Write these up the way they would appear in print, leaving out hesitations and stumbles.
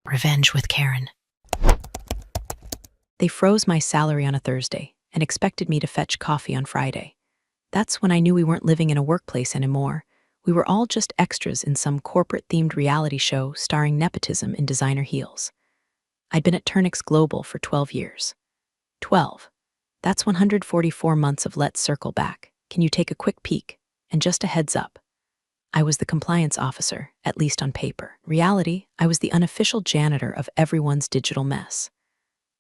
Revenge with Karen. They froze my salary on a Thursday and expected me to fetch coffee on Friday. That's when I knew we weren't living in a workplace anymore. We were all just extras in some corporate-themed reality show starring nepotism in designer heels. I'd been at Turnix Global for 12 years. 12. That's 144 months of Let's Circle Back. Can you take a quick peek? And just a heads up. I was the compliance officer, at least on paper. In reality, I was the unofficial janitor of everyone's digital mess.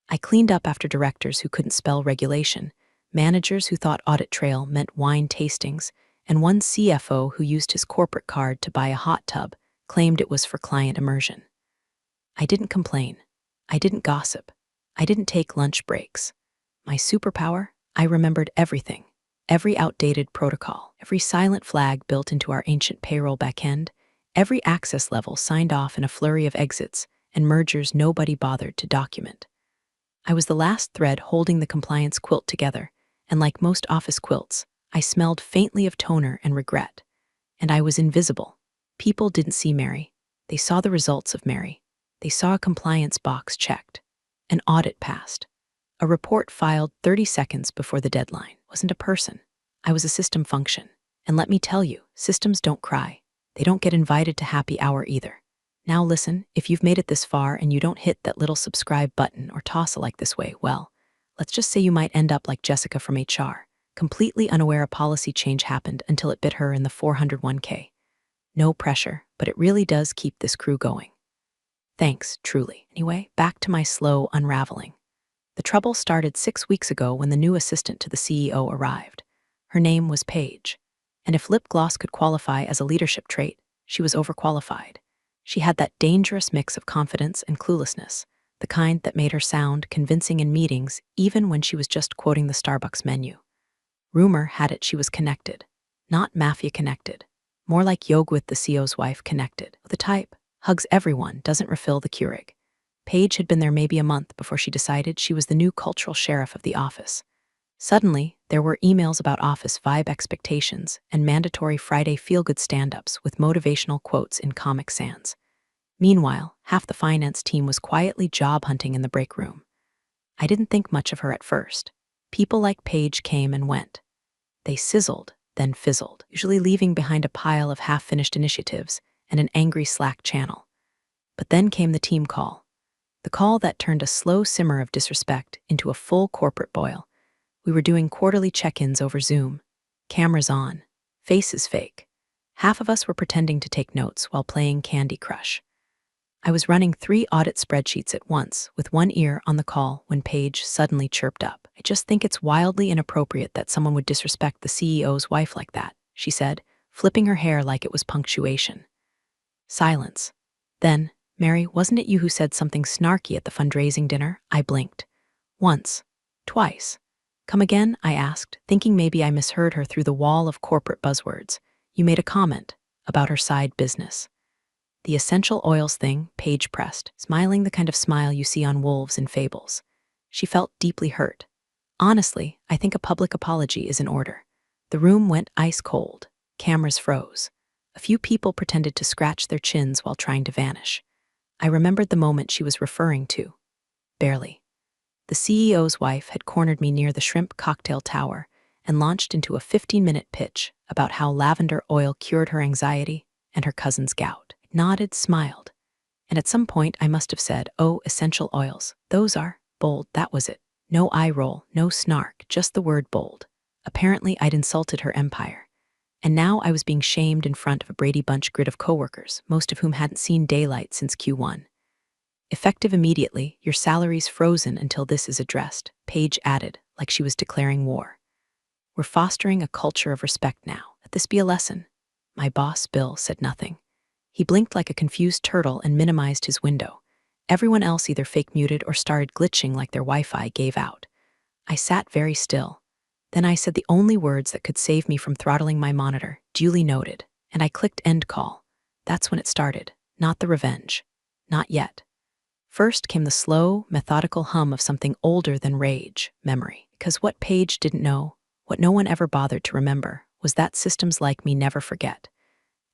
I cleaned up after directors who couldn't spell regulation, managers who thought audit trail meant wine tastings, and one CFO who used his corporate card to buy a hot tub, claimed it was for client immersion. I didn't complain. I didn't gossip. I didn't take lunch breaks. My superpower? I remembered everything. Every outdated protocol, every silent flag built into our ancient payroll backend, every access level signed off in a flurry of exits and mergers nobody bothered to document. I was the last thread holding the compliance quilt together, and like most office quilts, I smelled faintly of toner and regret. And I was invisible. People didn't see Mary. They saw the results of Mary. They saw a compliance box checked, an audit passed, a report filed 30 seconds before the deadline. It wasn't a person. I was a system function. And let me tell you, systems don't cry. They don't get invited to happy hour either. Now listen, if you've made it this far and you don't hit that little subscribe button or toss a like this way, well, let's just say you might end up like Jessica from HR, completely unaware a policy change happened until it bit her in the 401k. No pressure, but it really does keep this crew going. Thanks, truly. Anyway, back to my slow unraveling. The trouble started 6 weeks ago when the new assistant to the CEO arrived. Her name was Paige, and if lip gloss could qualify as a leadership trait, she was overqualified. She had that dangerous mix of confidence and cluelessness, the kind that made her sound convincing in meetings even when she was just quoting the Starbucks menu. Rumor had it she was connected, not mafia connected, more like Yogwith the CEO's wife connected. The type, hugs everyone, doesn't refill the Keurig. Paige had been there maybe a month before she decided she was the new cultural sheriff of the office. Suddenly, there were emails about office vibe expectations and mandatory Friday feel-good stand-ups with motivational quotes in Comic Sans. Meanwhile, half the finance team was quietly job hunting in the break room. I didn't think much of her at first. People like Paige came and went. They sizzled, then fizzled, usually leaving behind a pile of half-finished initiatives and an angry Slack channel. But then came the team call. The call that turned a slow simmer of disrespect into a full corporate boil. We were doing quarterly check-ins over Zoom. Cameras on. Faces fake. Half of us were pretending to take notes while playing Candy Crush. I was running 3 audit spreadsheets at once, with one ear on the call when Paige suddenly chirped up. I just think it's wildly inappropriate that someone would disrespect the CEO's wife like that, she said, flipping her hair like it was punctuation. Silence. Then, Mary, wasn't it you who said something snarky at the fundraising dinner? I blinked. Once. Twice. Come again? I asked, thinking maybe I misheard her through the wall of corporate buzzwords. You made a comment about her side business. The essential oils thing, Paige pressed, smiling the kind of smile you see on wolves in fables. She felt deeply hurt. Honestly, I think a public apology is in order. The room went ice cold. Cameras froze. A few people pretended to scratch their chins while trying to vanish. I remembered the moment she was referring to. Barely. The CEO's wife had cornered me near the shrimp cocktail tower and launched into a 15-minute pitch about how lavender oil cured her anxiety and her cousin's gout. I nodded, smiled. And at some point I must have said, "Oh, essential oils. Those are bold." That was it. No eye roll, no snark, just the word bold. Apparently I'd insulted her empire. And now I was being shamed in front of a Brady Bunch grid of coworkers, most of whom hadn't seen daylight since Q1. Effective immediately, your salary's frozen until this is addressed, Paige added, like she was declaring war. We're fostering a culture of respect now. Let this be a lesson. My boss, Bill, said nothing. He blinked like a confused turtle and minimized his window. Everyone else either fake muted or started glitching like their Wi-Fi gave out. I sat very still. Then I said the only words that could save me from throttling my monitor, duly noted, and I clicked end call. That's when it started, not the revenge. Not yet. First came the slow, methodical hum of something older than rage, memory. Because what Paige didn't know, what no one ever bothered to remember, was that systems like me never forget.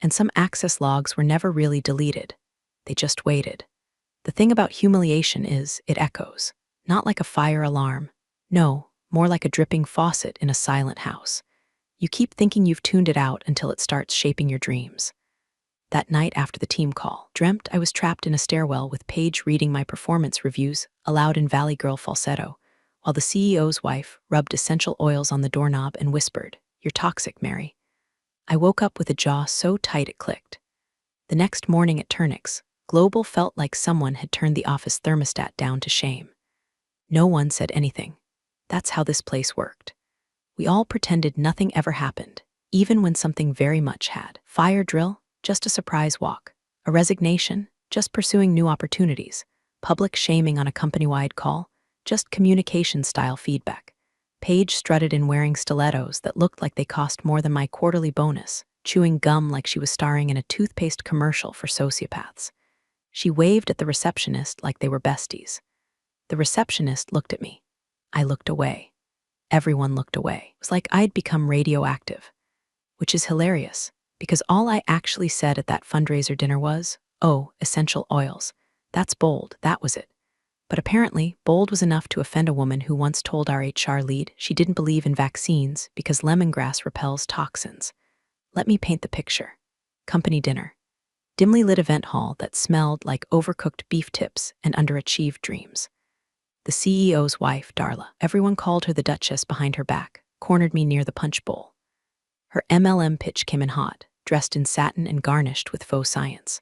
And some access logs were never really deleted. They just waited. The thing about humiliation is it echoes, not like a fire alarm. No, more like a dripping faucet in a silent house. You keep thinking you've tuned it out until it starts shaping your dreams. That night after the team call, dreamt I was trapped in a stairwell with Paige reading my performance reviews aloud in Valley Girl falsetto, while the CEO's wife rubbed essential oils on the doorknob and whispered, "You're toxic, Mary." I woke up with a jaw so tight it clicked. The next morning at Turnix, Global felt like someone had turned the office thermostat down to shame. No one said anything. That's how this place worked. We all pretended nothing ever happened, even when something very much had. Fire drill, just a surprise walk. A resignation, just pursuing new opportunities. Public shaming on a company-wide call, just communication-style feedback. Paige strutted in wearing stilettos that looked like they cost more than my quarterly bonus, chewing gum like she was starring in a toothpaste commercial for sociopaths. She waved at the receptionist like they were besties. The receptionist looked at me. I looked away. Everyone looked away. It was like I'd become radioactive, which is hilarious, because all I actually said at that fundraiser dinner was, "Oh, essential oils. That's bold, that was it." But apparently, bold was enough to offend a woman who once told our HR lead she didn't believe in vaccines because lemongrass repels toxins. Let me paint the picture. Company dinner. Dimly lit event hall that smelled like overcooked beef tips and underachieved dreams. The CEO's wife, Darla, everyone called her the Duchess behind her back, cornered me near the punch bowl. Her MLM pitch came in hot, dressed in satin and garnished with faux science.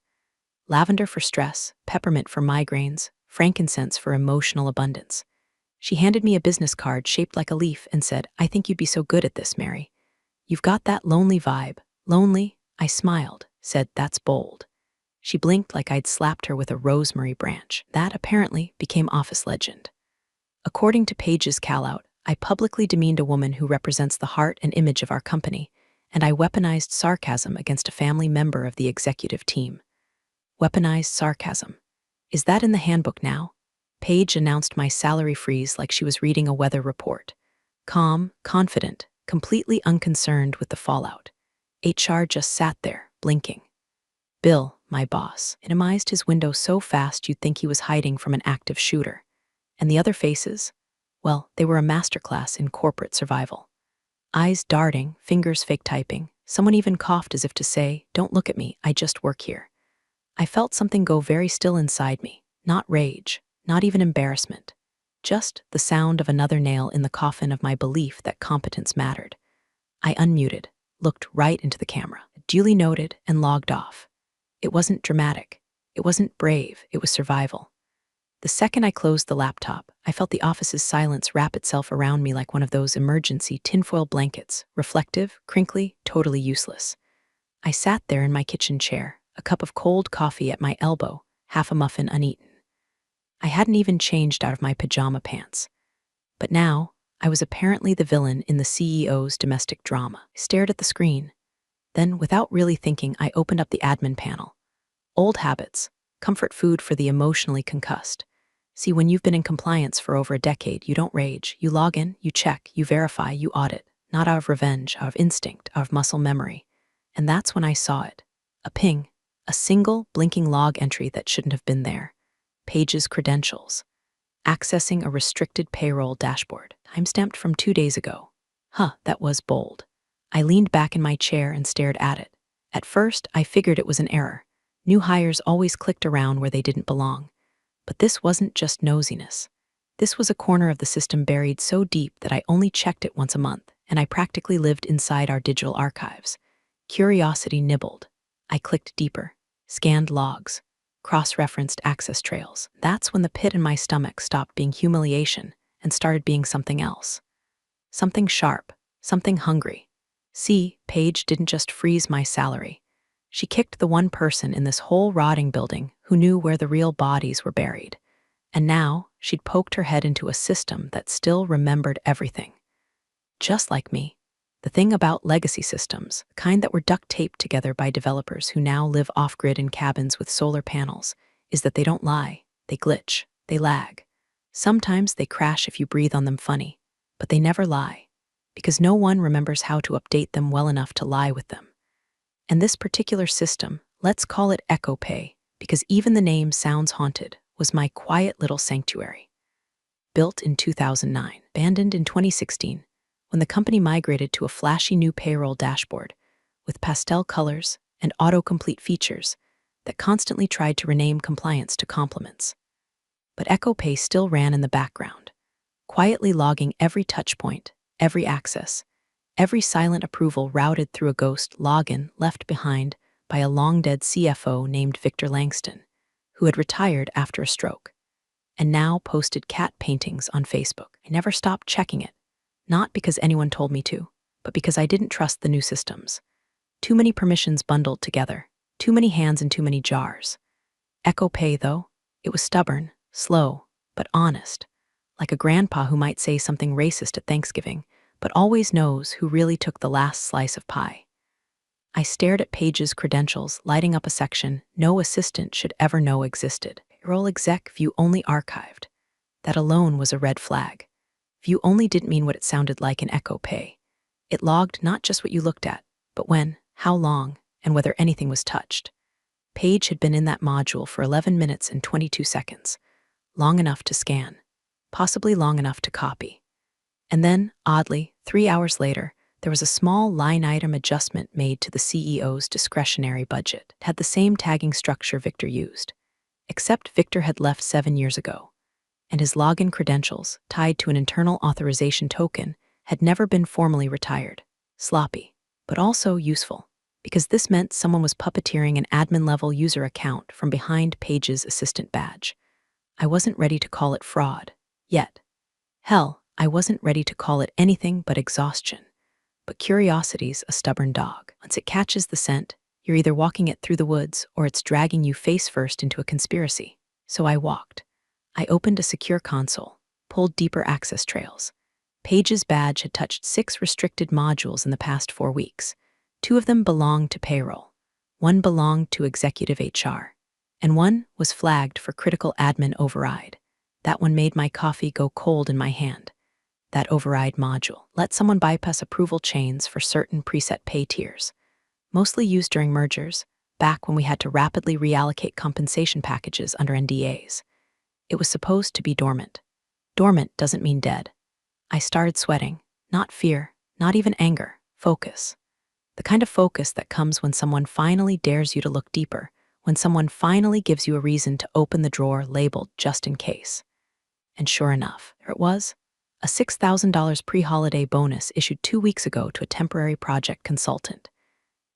Lavender for stress, peppermint for migraines, frankincense for emotional abundance. She handed me a business card shaped like a leaf and said, "I think you'd be so good at this, Mary. You've got that lonely vibe." Lonely? I smiled, said, "That's bold." She blinked like I'd slapped her with a rosemary branch. That apparently became office legend. According to Paige's call-out, I publicly demeaned a woman who represents the heart and image of our company, and I weaponized sarcasm against a family member of the executive team. Weaponized sarcasm. Is that in the handbook now? Paige announced my salary freeze like she was reading a weather report. Calm, confident, completely unconcerned with the fallout. HR just sat there, blinking. Bill, my boss, minimized his window so fast you'd think he was hiding from an active shooter. And the other faces? Well, they were a masterclass in corporate survival. Eyes darting, fingers fake typing. Someone even coughed as if to say, "Don't look at me, I just work here." I felt something go very still inside me, not rage, not even embarrassment. Just the sound of another nail in the coffin of my belief that competence mattered. I unmuted, looked right into the camera, duly noted, and logged off. It wasn't dramatic. It wasn't brave. It was survival. The second I closed the laptop, I felt the office's silence wrap itself around me like one of those emergency tinfoil blankets, reflective, crinkly, totally useless. I sat there in my kitchen chair, a cup of cold coffee at my elbow, half a muffin uneaten. I hadn't even changed out of my pajama pants. But now, I was apparently the villain in the CEO's domestic drama. I stared at the screen. Then, without really thinking, I opened up the admin panel. Old habits, comfort food for the emotionally concussed. See, when you've been in compliance for over a decade, you don't rage. You log in, you check, you verify, you audit. Not out of revenge, out of instinct, out of muscle memory. And that's when I saw it. A ping. A single, blinking log entry that shouldn't have been there. Paige's credentials. Accessing a restricted payroll dashboard. Timestamped from 2 days ago. That was bold. I leaned back in my chair and stared at it. At first, I figured it was an error. New hires always clicked around where they didn't belong. But this wasn't just nosiness. This was a corner of the system buried so deep that I only checked it once a month, and I practically lived inside our digital archives. Curiosity nibbled. I clicked deeper, scanned logs, cross-referenced access trails. That's when the pit in my stomach stopped being humiliation and started being something else. Something sharp, something hungry. See, Paige didn't just freeze my salary. She kicked the one person in this whole rotting building who knew where the real bodies were buried. And now, she'd poked her head into a system that still remembered everything. Just like me. The thing about legacy systems, the kind that were duct-taped together by developers who now live off-grid in cabins with solar panels, is that they don't lie, they glitch, they lag. Sometimes they crash if you breathe on them funny, but they never lie, because no one remembers how to update them well enough to lie with them. And this particular system, let's call it Echo Pay, because even the name sounds haunted, was my quiet little sanctuary. Built in 2009, abandoned in 2016, when the company migrated to a flashy new payroll dashboard with pastel colors and autocomplete features that constantly tried to rename compliance to compliments. But EchoPay still ran in the background, quietly logging every touchpoint, every access, every silent approval routed through a ghost login left behind by a long-dead CFO named Victor Langston, who had retired after a stroke, and now posted cat paintings on Facebook. I never stopped checking it, not because anyone told me to, but because I didn't trust the new systems. Too many permissions bundled together, too many hands and too many jars. EchoPay, though, it was stubborn, slow, but honest, like a grandpa who might say something racist at Thanksgiving, but always knows who really took the last slice of pie. I stared at Paige's credentials, lighting up a section no assistant should ever know existed. Payroll exec view only archived. That alone was a red flag. View only didn't mean what it sounded like in EchoPay. It logged not just what you looked at, but when, how long, and whether anything was touched. Paige had been in that module for 11 minutes and 22 seconds, long enough to scan, possibly long enough to copy. And then, oddly, 3 hours later, there was a small line-item adjustment made to the CEO's discretionary budget. It had the same tagging structure Victor used, except Victor had left 7 years ago, and his login credentials, tied to an internal authorization token, had never been formally retired. Sloppy, but also useful, because this meant someone was puppeteering an admin-level user account from behind Paige's assistant badge. I wasn't ready to call it fraud, yet. Hell, I wasn't ready to call it anything but exhaustion. But curiosity's a stubborn dog. Once it catches the scent, you're either walking it through the woods or it's dragging you face first into a conspiracy. So I walked. I opened a secure console, pulled deeper access trails. Paige's badge had touched 6 restricted modules in the past 4 weeks. 2 of them belonged to payroll. 1 belonged to executive HR. And 1 was flagged for critical admin override. That one made my coffee go cold in my hand. That override module let someone bypass approval chains for certain preset pay tiers, mostly used during mergers, back when we had to rapidly reallocate compensation packages under NDAs. It was supposed to be dormant. Dormant doesn't mean dead. I started sweating, not fear, not even anger, focus. The kind of focus that comes when someone finally dares you to look deeper, when someone finally gives you a reason to open the drawer labeled just in case. And sure enough, there it was. A $6,000 pre-holiday bonus issued 2 weeks ago to a temporary project consultant.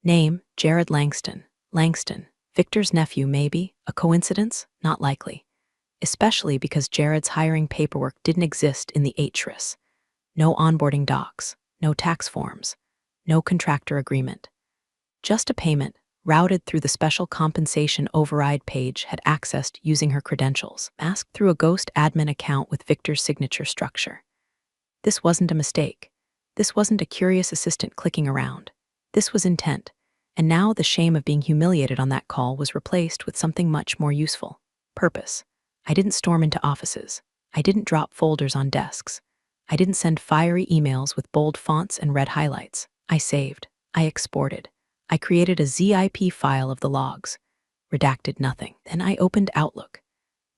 Name, Jared Langston. Langston, Victor's nephew maybe? A coincidence? Not likely. Especially because Jared's hiring paperwork didn't exist in the HRIS. No onboarding docs, no tax forms, no contractor agreement. Just a payment, routed through the special compensation override Paige had accessed using her credentials, masked through a ghost admin account with Victor's signature structure. This wasn't a mistake. This wasn't a curious assistant clicking around. This was intent, and now the shame of being humiliated on that call was replaced with something much more useful. Purpose. I didn't storm into offices. I didn't drop folders on desks. I didn't send fiery emails with bold fonts and red highlights. I saved. I exported. I created a zip file of the logs. Redacted nothing. Then I opened Outlook.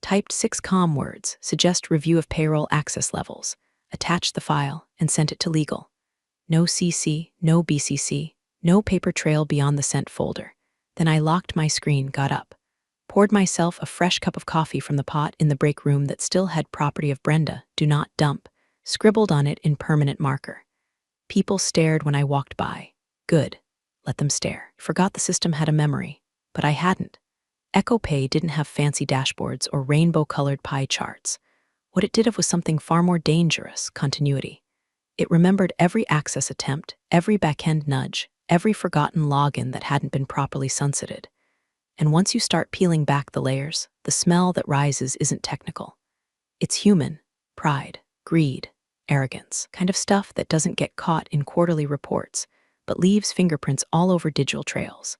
Typed 6 COM words, suggest review of payroll access levels, attached the file, and sent it to legal. No CC, no BCC, no paper trail beyond the sent folder. Then I locked my screen, got up, poured myself a fresh cup of coffee from the pot in the break room that still had property of Brenda, do not dump, scribbled on it in permanent marker. People stared when I walked by. Good. Let them stare. Forgot the system had a memory, but I hadn't. EchoPay didn't have fancy dashboards or rainbow-colored pie charts. What it did have was something far more dangerous: continuity. It remembered every access attempt, every back-end nudge, every forgotten login that hadn't been properly sunsetted. And once you start peeling back the layers, the smell that rises isn't technical. It's human. Pride, greed, arrogance, kind of stuff that doesn't get caught in quarterly reports, but leaves fingerprints all over digital trails.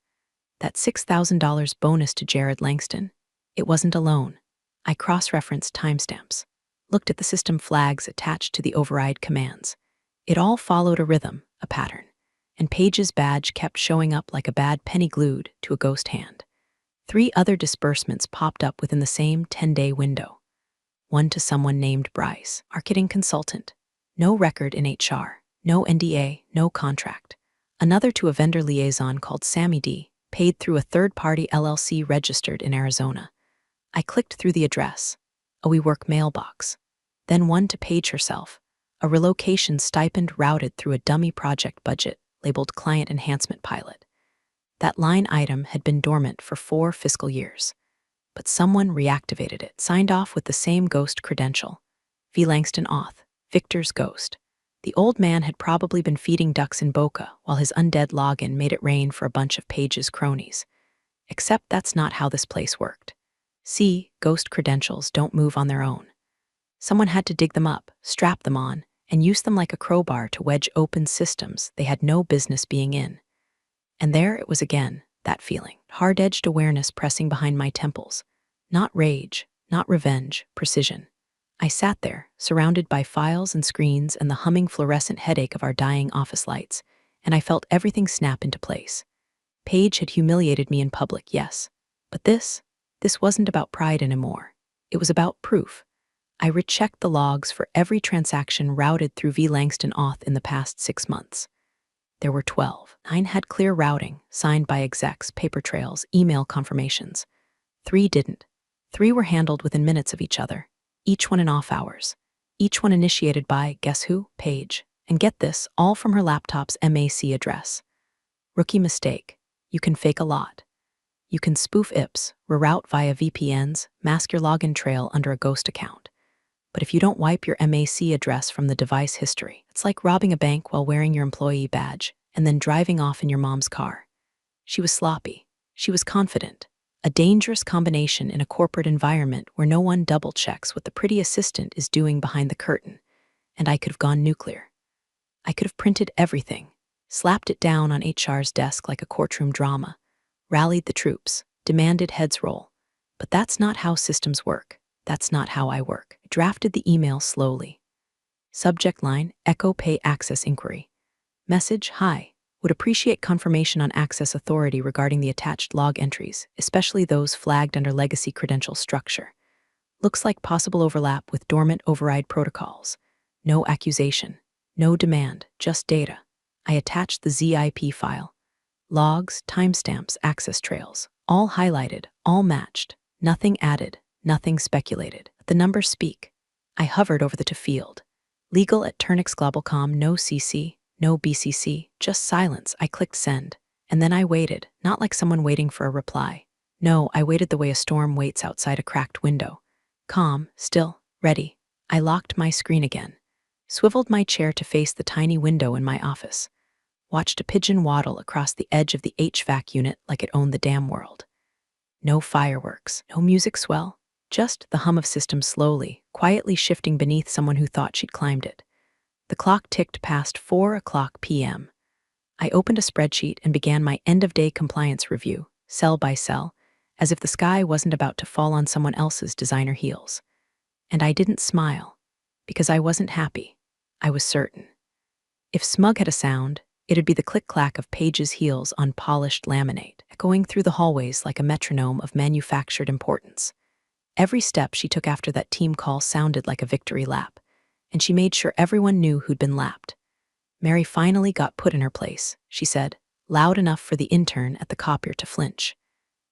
That $6,000 bonus to Jared Langston, it wasn't alone. I cross-referenced timestamps, looked at the system flags attached to the override commands. It all followed a rhythm, a pattern, and Paige's badge kept showing up like a bad penny glued to a ghost hand. 3 other disbursements popped up within the same 10-day window. One to someone named Bryce, marketing consultant. No record in HR, no NDA, no contract. Another to a vendor liaison called Sammy D, paid through a third-party LLC registered in Arizona. I clicked through the address, a WeWork mailbox. Then one to Paige herself, a relocation stipend routed through a dummy project budget labeled Client Enhancement Pilot. That line item had been dormant for 4 fiscal years. But someone reactivated it, signed off with the same ghost credential. V. Langston Auth, Victor's ghost. The old man had probably been feeding ducks in Boca while his undead login made it rain for a bunch of Paige's cronies. Except that's not how this place worked. See, ghost credentials don't move on their own. Someone had to dig them up, strap them on, and use them like a crowbar to wedge open systems they had no business being in. And there it was again, that feeling, hard-edged awareness pressing behind my temples. Not rage, not revenge, precision. I sat there, surrounded by files and screens and the humming fluorescent headache of our dying office lights, and I felt everything snap into place. Paige had humiliated me in public, yes. But this wasn't about pride anymore. It was about proof. I rechecked the logs for every transaction routed through V. Langston Auth in the past 6 months. There were 12. 9 had clear routing, signed by execs, paper trails, email confirmations. 3 didn't. 3 were handled within minutes of each other, each one in off hours. Each one initiated by, guess who? Paige. And get this, all from her laptop's MAC address. Rookie mistake. You can fake a lot. You can spoof IPs, reroute via VPNs, mask your login trail under a ghost account. But if you don't wipe your MAC address from the device history, it's like robbing a bank while wearing your employee badge and then driving off in your mom's car. She was sloppy. She was confident. A dangerous combination in a corporate environment where no one double-checks what the pretty assistant is doing behind the curtain. And I could have gone nuclear. I could have printed everything, slapped it down on HR's desk like a courtroom drama, rallied the troops, demanded heads roll. But that's not how systems work. That's not how I work. I drafted the email slowly. Subject line, Echo Pay Access Inquiry. Message, hi. Would appreciate confirmation on access authority regarding the attached log entries, especially those flagged under legacy credential structure. Looks like possible overlap with dormant override protocols. No accusation. No demand, just data. I attached the ZIP file. Logs, timestamps, access trails. All highlighted, all matched. Nothing added. Nothing speculated. The numbers speak. I hovered over the to field. Legal at Turnix Globalcom, no CC, no BCC, just silence. I clicked send. And then I waited, not like someone waiting for a reply. No, I waited the way a storm waits outside a cracked window. Calm, still, ready. I locked my screen again. Swiveled my chair to face the tiny window in my office. Watched a pigeon waddle across the edge of the HVAC unit like it owned the damn world. No fireworks, no music swell. Just the hum of systems slowly, quietly shifting beneath someone who thought she'd climbed it. The clock ticked past 4:00 p.m. I opened a spreadsheet and began my end-of-day compliance review, cell by cell, as if the sky wasn't about to fall on someone else's designer heels. And I didn't smile, because I wasn't happy. I was certain. If smug had a sound, it'd be the click-clack of Paige's heels on polished laminate, echoing through the hallways like a metronome of manufactured importance. Every step she took after that team call sounded like a victory lap, and she made sure everyone knew who'd been lapped. Mary finally got put in her place, she said, loud enough for the intern at the copier to flinch.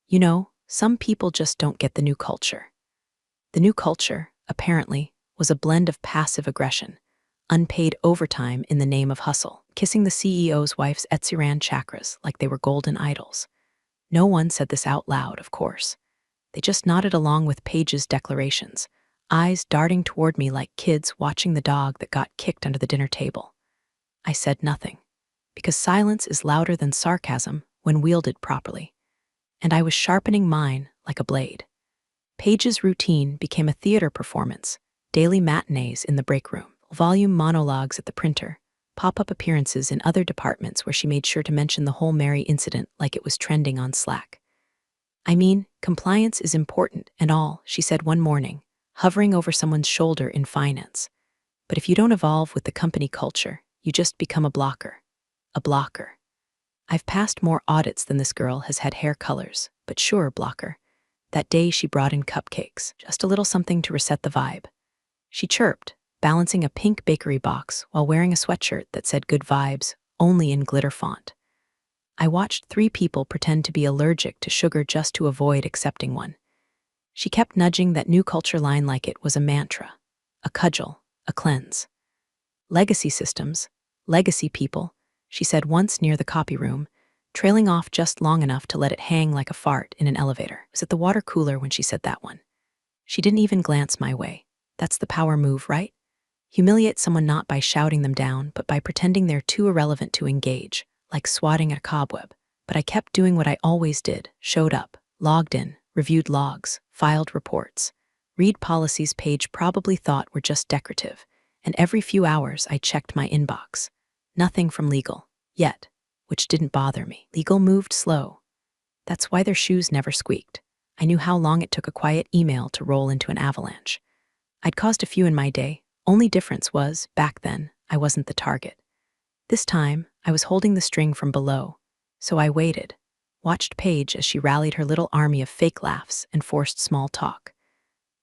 You know, some people just don't get the new culture. The new culture, apparently, was a blend of passive aggression, unpaid overtime in the name of hustle, kissing the CEO's wife's Etziran chakras like they were golden idols. No one said this out loud, of course. They just nodded along with Paige's declarations, eyes darting toward me like kids watching the dog that got kicked under the dinner table. I said nothing, because silence is louder than sarcasm when wielded properly, and I was sharpening mine like a blade. Paige's routine became a theater performance, daily matinees in the break room, volume monologues at the printer, pop-up appearances in other departments where she made sure to mention the whole Mary incident like it was trending on Slack. I mean, compliance is important and all, she said one morning, hovering over someone's shoulder in finance. But if you don't evolve with the company culture, you just become a blocker. A blocker. I've passed more audits than this girl has had hair colors, But sure, blocker. That day she brought in cupcakes, just a little something to reset the vibe. She chirped, balancing a pink bakery box while wearing a sweatshirt that said good vibes, only in glitter font. I watched 3 people pretend to be allergic to sugar just to avoid accepting one. She kept nudging that new culture line like it was a mantra, a cudgel, a cleanse. Legacy systems, legacy people, she said once near the copy room, trailing off just long enough to let it hang like a fart in an elevator. I was at the water cooler when she said that one. She didn't even glance my way. That's the power move, right? Humiliate someone not by shouting them down, but by pretending they're too irrelevant to engage, like swatting at a cobweb. But I kept doing what I always did, showed up, logged in, reviewed logs, filed reports. Read policies page probably thought were just decorative, and every few hours I checked my inbox. Nothing from legal, yet, which didn't bother me. Legal moved slow. That's why their shoes never squeaked. I knew how long it took a quiet email to roll into an avalanche. I'd caused a few in my day. Only difference was, back then, I wasn't the target. This time, I was holding the string from below, so I waited, watched Paige as she rallied her little army of fake laughs and forced small talk.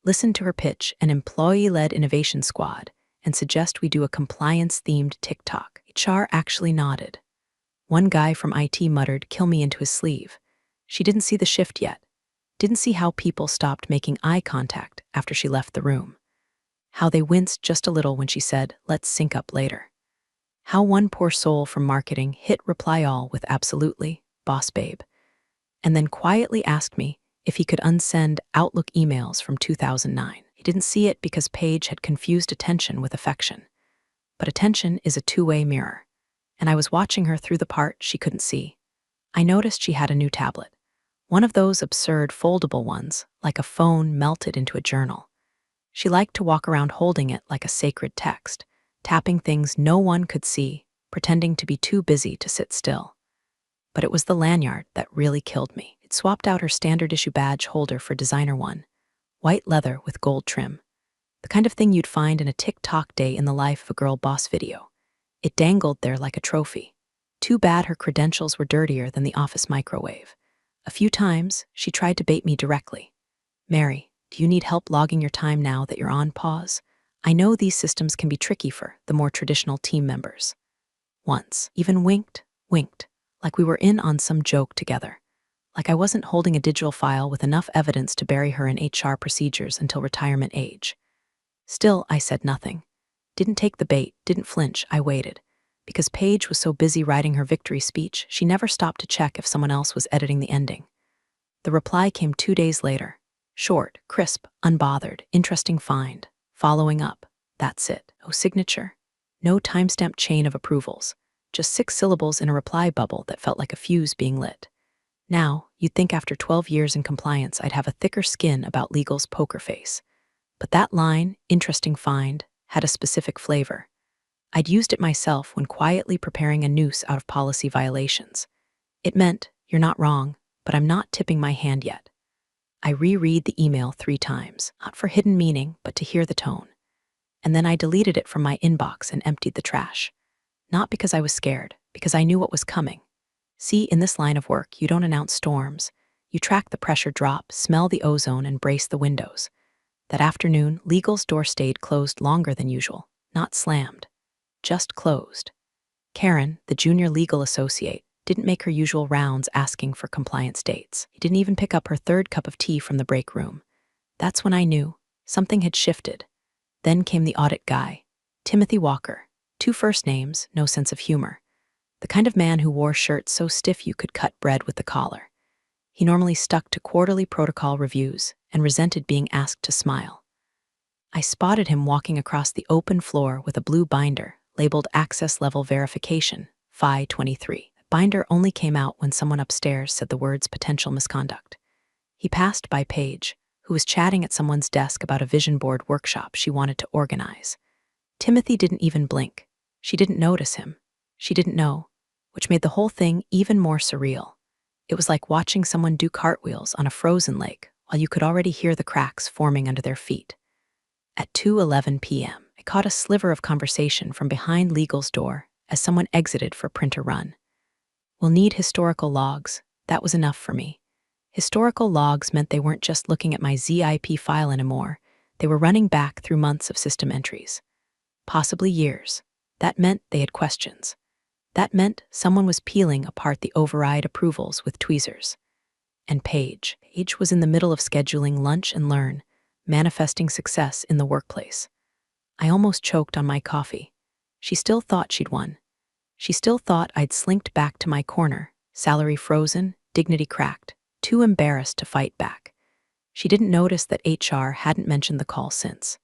Listened to her pitch an employee-led innovation squad and suggest we do a compliance-themed TikTok. HR actually nodded. One guy from IT muttered, "Kill me," into his sleeve. She didn't see the shift yet. Didn't see how people stopped making eye contact after she left the room. How they winced just a little when she said, "Let's sync up later." How one poor soul from marketing hit reply all with "Absolutely, boss babe," and then quietly asked me if he could unsend Outlook emails from 2009. He didn't see it because Paige had confused attention with affection. But attention is a two-way mirror, and I was watching her through the part she couldn't see. I noticed she had a new tablet, one of those absurd foldable ones, like a phone melted into a journal. She liked to walk around holding it like a sacred text, tapping things no one could see, pretending to be too busy to sit still. But it was the lanyard that really killed me. It swapped out her standard issue badge holder for designer one, white leather with gold trim. The kind of thing you'd find in a TikTok day in the life of a girl boss video. It dangled there like a trophy. Too bad her credentials were dirtier than the office microwave. A few times, she tried to bait me directly. "Mary, do you need help logging your time now that you're on pause? I know these systems can be tricky for the more traditional team members." Once, even winked, like we were in on some joke together. Like I wasn't holding a digital file with enough evidence to bury her in HR procedures until retirement age. Still, I said nothing. Didn't take the bait, didn't flinch, I waited. Because Paige was so busy writing her victory speech, she never stopped to check if someone else was editing the ending. The reply came 2 days later. Short, crisp, unbothered, interesting find. Following up. That's it. No signature. No timestamped chain of approvals. Just 6 syllables in a reply bubble that felt like a fuse being lit. Now, you'd think after 12 years in compliance I'd have a thicker skin about legal's poker face. But that line, interesting find, had a specific flavor. I'd used it myself when quietly preparing a noose out of policy violations. It meant, "You're not wrong, but I'm not tipping my hand yet." I reread the email 3 times, not for hidden meaning, but to hear the tone. And then I deleted it from my inbox and emptied the trash. Not because I was scared, because I knew what was coming. See, in this line of work, you don't announce storms. You track the pressure drop, smell the ozone, and brace the windows. That afternoon, legal's door stayed closed longer than usual, not slammed, just closed. Karen, the junior legal associate, didn't make her usual rounds asking for compliance dates. He didn't even pick up her 3rd cup of tea from the break room. That's when I knew something had shifted. Then came the audit guy, Timothy Walker. 2 first names, no sense of humor. The kind of man who wore shirts so stiff you could cut bread with the collar. He normally stuck to quarterly protocol reviews and resented being asked to smile. I spotted him walking across the open floor with a blue binder labeled Access Level Verification, FI 23. The binder only came out when someone upstairs said the words potential misconduct. He passed by Paige, who was chatting at someone's desk about a vision board workshop she wanted to organize. Timothy didn't even blink. She didn't notice him. She didn't know, which made the whole thing even more surreal. It was like watching someone do cartwheels on a frozen lake while you could already hear the cracks forming under their feet. At 2:11 p.m., I caught a sliver of conversation from behind legal's door as someone exited for printer run. "We'll need historical logs." That was enough for me. Historical logs meant they weren't just looking at my ZIP file anymore, they were running back through months of system entries. Possibly years. That meant they had questions. That meant someone was peeling apart the override approvals with tweezers. And Paige was in the middle of scheduling lunch and learn, manifesting success in the workplace. I almost choked on my coffee. She still thought she'd won. She still thought I'd slinked back to my corner, salary frozen, dignity cracked, too embarrassed to fight back. She didn't notice that HR hadn't mentioned the call since.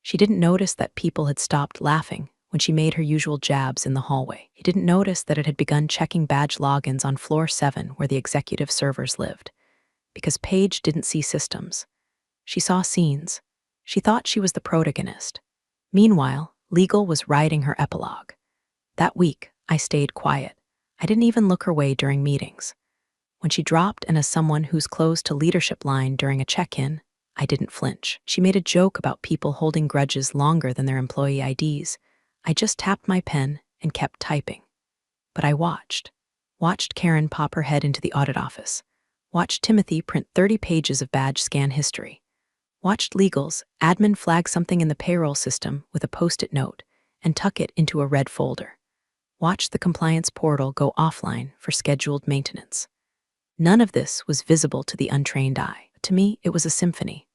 She didn't notice that people had stopped laughing when she made her usual jabs in the hallway. He didn't notice that it had begun checking badge logins on floor 7 where the executive servers lived. Because Paige didn't see systems. She saw scenes. She thought she was the protagonist. Meanwhile, legal was writing her epilogue. That week, I stayed quiet. I didn't even look her way during meetings. When she dropped and as someone who's close to leadership line during a check-in, I didn't flinch. She made a joke about people holding grudges longer than their employee IDs. I just tapped my pen and kept typing. But I watched Karen pop her head into the audit office, watched Timothy print 30 pages of badge scan history, watched legal's admin flag something in the payroll system with a post-it note and tuck it into a red folder, watched the compliance portal go offline for scheduled maintenance. None of this was visible to the untrained eye. To me, it was a symphony,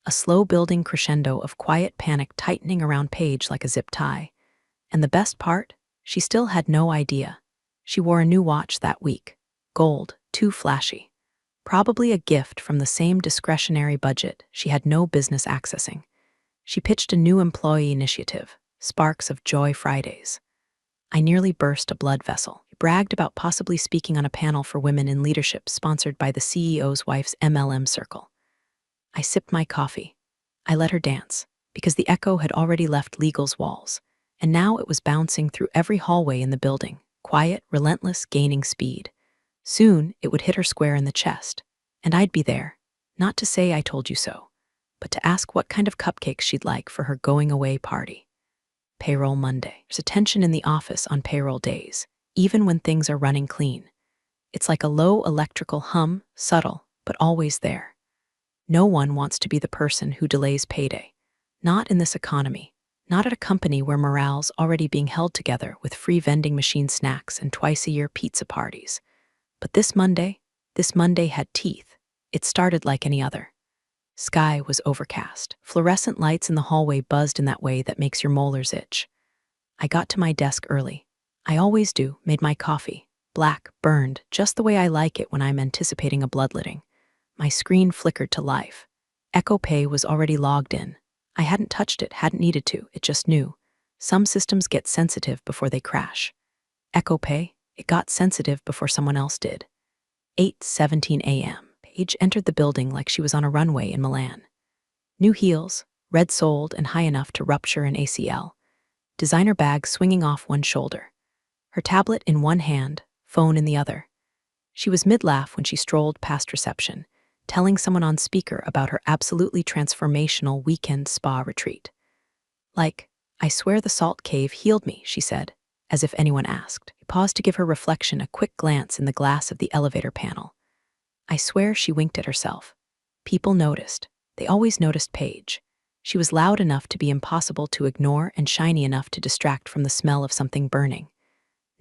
a slow-building crescendo of quiet panic tightening around Paige like a zip tie. And the best part? She still had no idea. She wore a new watch that week. Gold, too flashy. Probably a gift from the same discretionary budget she had no business accessing. She pitched a new employee initiative, Sparks of Joy Fridays. I nearly burst a blood vessel. She bragged about possibly speaking on a panel for women in leadership sponsored by the CEO's wife's MLM circle. I sipped my coffee. I let her dance, because the echo had already left legal's walls. And now it was bouncing through every hallway in the building, quiet, relentless, gaining speed. Soon, it would hit her square in the chest, and I'd be there, not to say I told you so, but to ask what kind of cupcakes she'd like for her going-away party. Payroll Monday. There's a tension in the office on payroll days, even when things are running clean. It's like a low electrical hum, subtle, but always there. No one wants to be the person who delays payday. Not in this economy. Not at a company where morale's already being held together with free vending machine snacks and twice-a-year pizza parties. But this Monday had teeth. It started like any other. Sky was overcast. Fluorescent lights in the hallway buzzed in that way that makes your molars itch. I got to my desk early. I always do, made my coffee. Black, burned, just the way I like it when I'm anticipating a bloodletting. My screen flickered to life. Echo Pay was already logged in. I hadn't touched it, hadn't needed to, it just knew. Some systems get sensitive before they crash. Echo Pay, it got sensitive before someone else did. 8:17 a.m. Paige entered the building like she was on a runway in Milan. New heels, red-soled and high enough to rupture an ACL. Designer bag swinging off one shoulder. Her tablet in one hand, phone in the other. She was mid-laugh when she strolled past reception, telling someone on speaker about her absolutely transformational weekend spa retreat. Like, I swear the salt cave healed me, she said, as if anyone asked. He paused to give her reflection a quick glance in the glass of the elevator panel. I swear she winked at herself. People noticed. They always noticed Paige. She was loud enough to be impossible to ignore and shiny enough to distract from the smell of something burning.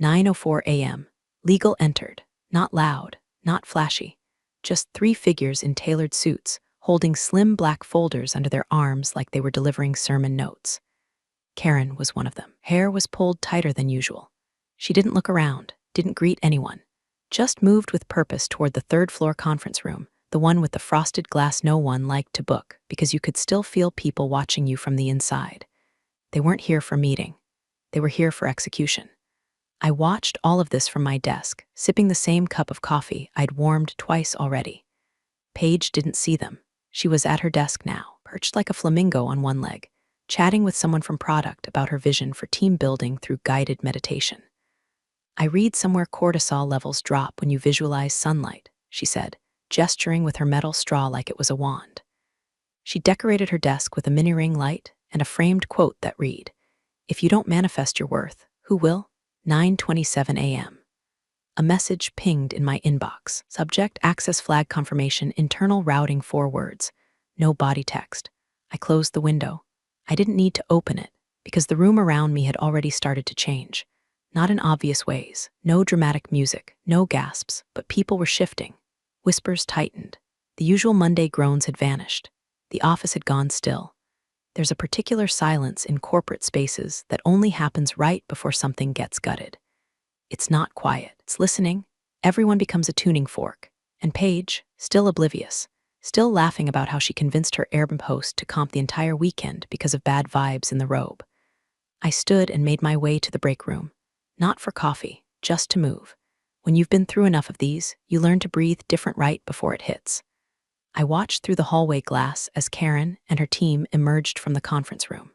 9:04 a.m. Legal entered. Not loud, not flashy. Just 3 figures in tailored suits, holding slim black folders under their arms like they were delivering sermon notes. Karen was one of them. Hair was pulled tighter than usual. She didn't look around, didn't greet anyone, just moved with purpose toward the 3rd-floor conference room, the one with the frosted glass no one liked to book because you could still feel people watching you from the inside. They weren't here for meeting. They were here for execution. I watched all of this from my desk, sipping the same cup of coffee I'd warmed twice already. Paige didn't see them. She was at her desk now, perched like a flamingo on one leg, chatting with someone from product about her vision for team building through guided meditation. I read somewhere cortisol levels drop when you visualize sunlight, she said, gesturing with her metal straw like it was a wand. She decorated her desk with a mini ring light and a framed quote that read, "If you don't manifest your worth, who will?" 9:27 a.m. A message pinged in my inbox. Subject: access flag confirmation, internal routing, 4 words. No body text. I closed the window. I didn't need to open it, because the room around me had already started to change. Not in obvious ways, no dramatic music, no gasps, but people were shifting. Whispers tightened. The usual Monday groans had vanished. The office had gone still. There's a particular silence in corporate spaces that only happens right before something gets gutted. It's not quiet, it's listening. Everyone becomes a tuning fork. And Paige, still oblivious, still laughing about how she convinced her Airbnb host to comp the entire weekend because of bad vibes in the robe. I stood and made my way to the break room. Not for coffee, just to move. When you've been through enough of these, you learn to breathe different right before it hits. I watched through the hallway glass as Karen and her team emerged from the conference room.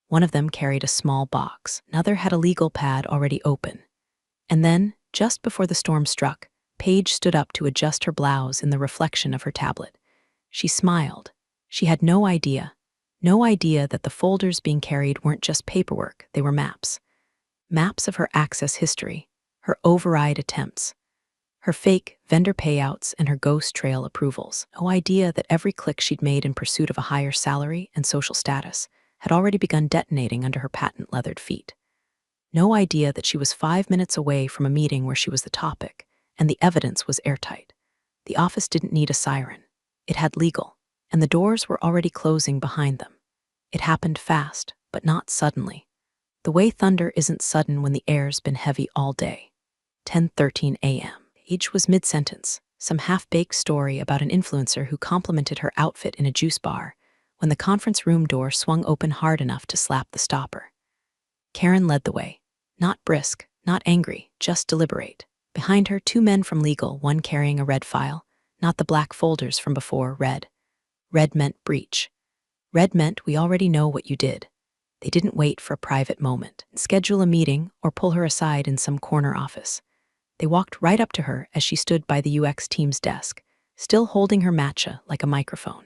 One of them carried a small box. Another had a legal pad already open. And then, just before the storm struck, Paige stood up to adjust her blouse in the reflection of her tablet. She smiled. She had no idea that the folders being carried weren't just paperwork, they were maps. Maps of her access history, her override attempts, her fake vendor payouts, and her ghost trail approvals. No idea that every click she'd made in pursuit of a higher salary and social status had already begun detonating under her patent-leathered feet. No idea that she was 5 minutes away from a meeting where she was the topic, and the evidence was airtight. The office didn't need a siren. It had legal, and the doors were already closing behind them. It happened fast, but not suddenly. The way thunder isn't sudden when the air's been heavy all day. 10:13 a.m. Paige was mid-sentence, some half-baked story about an influencer who complimented her outfit in a juice bar, when the conference room door swung open hard enough to slap the stopper. Karen led the way. Not brisk, not angry, just deliberate. Behind her, 2 men from legal, one carrying a red file, not the black folders from before, red. Red meant breach. Red meant we already know what you did. They didn't wait for a private moment, schedule a meeting, or pull her aside in some corner office. They walked right up to her as she stood by the UX team's desk, still holding her matcha like a microphone.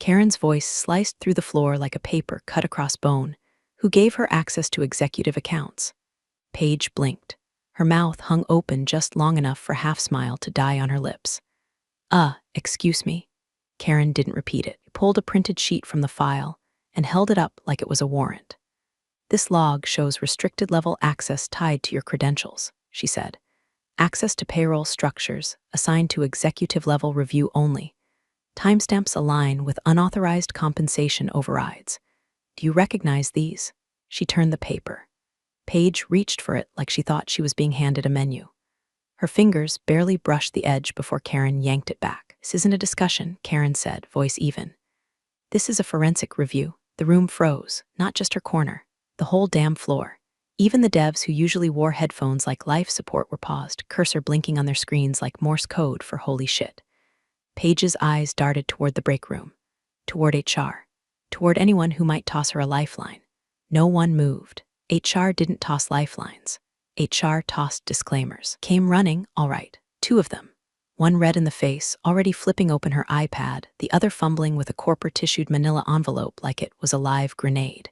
Karen's voice sliced through the floor like a paper cut across bone. Who gave her access to executive accounts? Paige blinked. Her mouth hung open just long enough for a half-smile to die on her lips. Excuse me. Karen didn't repeat it. She pulled a printed sheet from the file and held it up like it was a warrant. This log shows restricted-level access tied to your credentials, she said. Access to payroll structures assigned to executive-level review only. Timestamps align with unauthorized compensation overrides. Do you recognize these? She turned the paper. Paige reached for it like she thought she was being handed a menu. Her fingers barely brushed the edge before Karen yanked it back. This isn't a discussion, Karen said, voice even. This is a forensic review. The room froze, not just her corner, the whole damn floor. Even the devs who usually wore headphones like life support were paused, cursor blinking on their screens like Morse code for holy shit. Paige's eyes darted toward the break room, toward HR, toward anyone who might toss her a lifeline. No one moved. HR didn't toss lifelines. HR tossed disclaimers. Came running, all right, 2 of them. One red in the face, already flipping open her iPad, the other fumbling with a corporate-tissued manila envelope like it was a live grenade.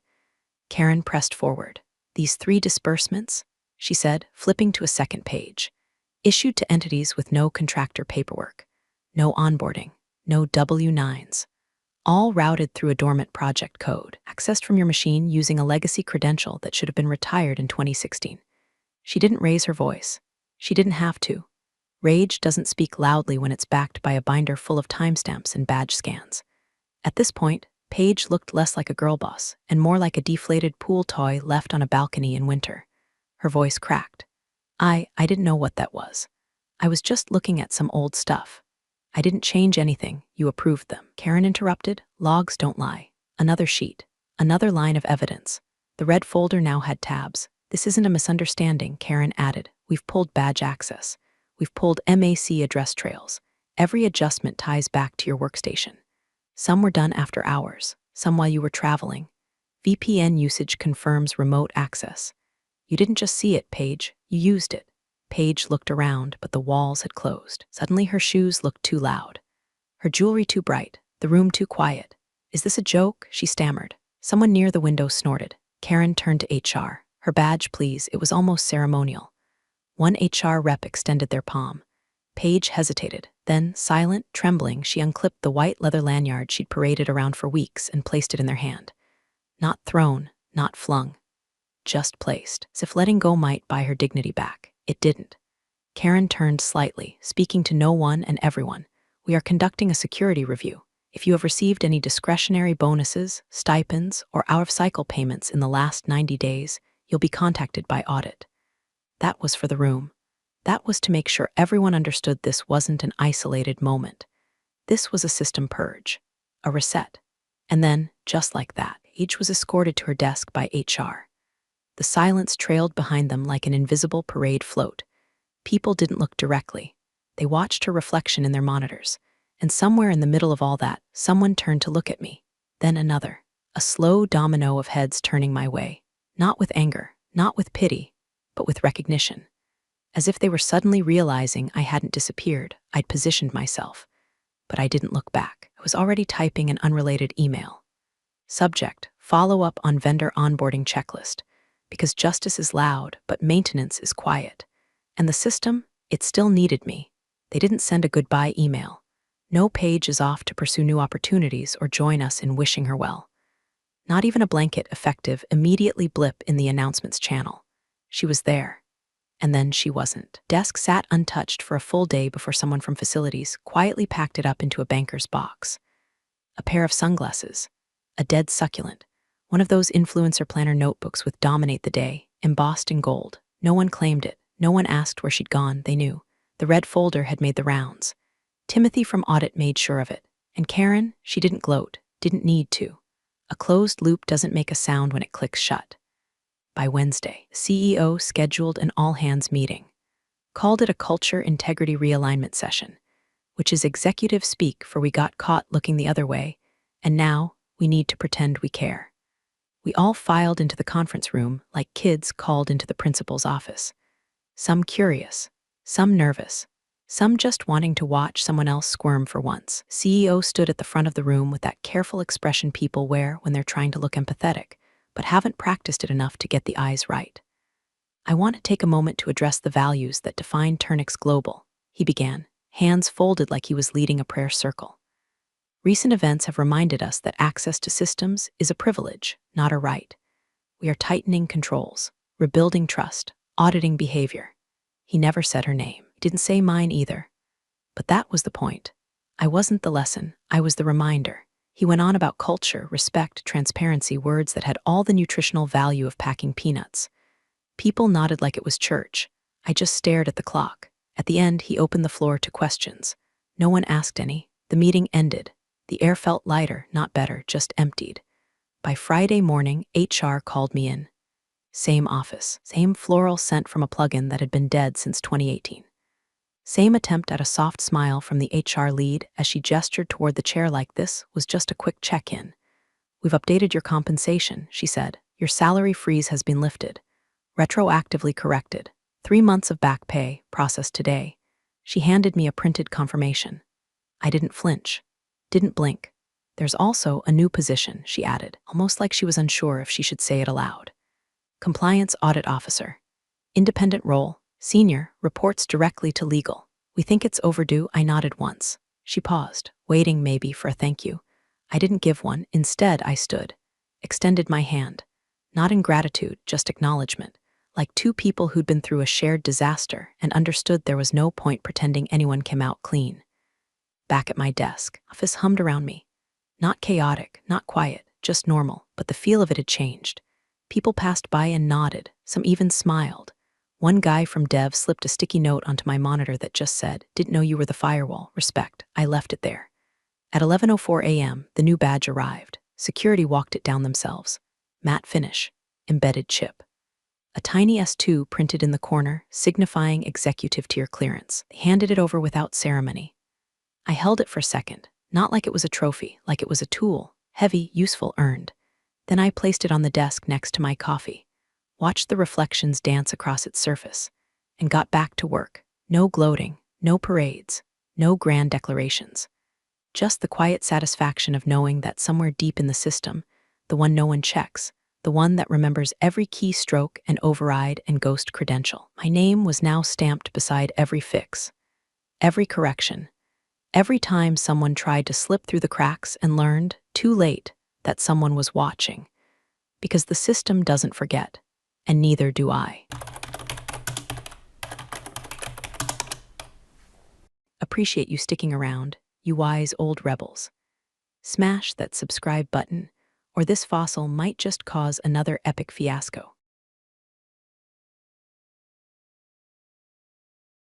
Karen pressed forward. These 3 disbursements, she said, flipping to a second page. Issued to entities with no contractor paperwork, no onboarding, no W-9s. All routed through a dormant project code, accessed from your machine using a legacy credential that should have been retired in 2016. She didn't raise her voice. She didn't have to. Rage doesn't speak loudly when it's backed by a binder full of timestamps and badge scans. At this point, Paige looked less like a girl boss and more like a deflated pool toy left on a balcony in winter. Her voice cracked. I didn't know what that was. I was just looking at some old stuff. I didn't change anything, you approved them. Karen interrupted. Logs don't lie. Another sheet. Another line of evidence. The red folder now had tabs. This isn't a misunderstanding, Karen added. We've pulled badge access. We've pulled MAC address trails. Every adjustment ties back to your workstation. Some were done after hours, some while you were traveling. VPN usage confirms remote access. You didn't just see it, Paige. You used it. Paige looked around, but the walls had closed. Suddenly her shoes looked too loud. Her jewelry too bright, the room too quiet. Is this a joke? She stammered. Someone near the window snorted. Karen turned to HR. Her badge, please. It was almost ceremonial. One HR rep extended their palm. Paige hesitated. Then, silent, trembling, she unclipped the white leather lanyard she'd paraded around for weeks and placed it in their hand. Not thrown, not flung. Just placed, as if letting go might buy her dignity back. It didn't. Karen turned slightly, speaking to no one and everyone. "We are conducting a security review. If you have received any discretionary bonuses, stipends, or out-of-cycle payments in the last 90 days, you'll be contacted by audit." That was for the room. That was to make sure everyone understood this wasn't an isolated moment. This was a system purge, a reset. And then, just like that, each was escorted to her desk by HR. The silence trailed behind them like an invisible parade float. People didn't look directly. They watched her reflection in their monitors. And somewhere in the middle of all that, someone turned to look at me. Then another. A slow domino of heads turning my way. Not with anger, not with pity, but with recognition. As if they were suddenly realizing I hadn't disappeared, I'd positioned myself. But I didn't look back. I was already typing an unrelated email. Subject: follow-up on vendor onboarding checklist. Because justice is loud, but maintenance is quiet. And the system, it still needed me. They didn't send a goodbye email. No Paige is off to pursue new opportunities or join us in wishing her well. Not even a blanket effective immediately blip in the announcements channel. She was there. And then she wasn't. Desk sat untouched for a full day before someone from facilities quietly packed it up into a banker's box. A pair of sunglasses. A dead succulent. One of those influencer planner notebooks with "Dominate the Day," embossed in gold. No one claimed it. No one asked where she'd gone, they knew. The red folder had made the rounds. Timothy from audit made sure of it. And Karen, she didn't gloat, didn't need to. A closed loop doesn't make a sound when it clicks shut. By Wednesday, the CEO scheduled an all-hands meeting. Called it a culture integrity realignment session, which is executive speak for we got caught looking the other way, and now we need to pretend we care. We all filed into the conference room like kids called into the principal's office. Some curious, some nervous, some just wanting to watch someone else squirm for once. CEO stood at the front of the room with that careful expression people wear when they're trying to look empathetic, but haven't practiced it enough to get the eyes right. "I want to take a moment to address the values that define Turnix Global," he began, hands folded like he was leading a prayer circle. "Recent events have reminded us that access to systems is a privilege, not a right. We are tightening controls, rebuilding trust, auditing behavior." He never said her name. He didn't say mine either. But that was the point. I wasn't the lesson. I was the reminder. He went on about culture, respect, transparency, words that had all the nutritional value of packing peanuts. People nodded like it was church. I just stared at the clock. At the end, he opened the floor to questions. No one asked any. The meeting ended. The air felt lighter, not better, just emptied. By Friday morning, HR called me in. Same office, same floral scent from a plugin that had been dead since 2018. Same attempt at a soft smile from the HR lead as she gestured toward the chair like this was just a quick check-in. "We've updated your compensation," she said. "Your salary freeze has been lifted. Retroactively corrected. 3 months of back pay, processed today." She handed me a printed confirmation. I didn't flinch. Didn't blink. "There's also a new position," she added, almost like she was unsure if she should say it aloud. "Compliance Audit Officer. Independent role, senior, reports directly to legal. We think it's overdue." I nodded once. She paused, waiting maybe for a thank you. I didn't give one. Instead, I stood, extended my hand. Not in gratitude, just acknowledgement, like two people who'd been through a shared disaster and understood there was no point pretending anyone came out clean. Back at my desk, office hummed around me. Not chaotic, not quiet, just normal, but the feel of it had changed. People passed by and nodded, some even smiled. One guy from Dev slipped a sticky note onto my monitor that just said, "Didn't know you were the firewall, respect." I left it there. At 11:04 a.m., the new badge arrived. Security walked it down themselves. Matte finish, embedded chip. A tiny S2 printed in the corner, signifying executive tier clearance. They handed it over without ceremony. I held it for a second, not like it was a trophy, like it was a tool, heavy, useful, earned. Then I placed it on the desk next to my coffee, watched the reflections dance across its surface, and got back to work. No gloating, no parades, no grand declarations. Just the quiet satisfaction of knowing that somewhere deep in the system, the one no one checks, the one that remembers every keystroke and override and ghost credential. My name was now stamped beside every fix, every correction, every time someone tried to slip through the cracks and learned, too late, that someone was watching. Because the system doesn't forget, and neither do I. Appreciate you sticking around, you wise old rebels. Smash that subscribe button, or this fossil might just cause another epic fiasco.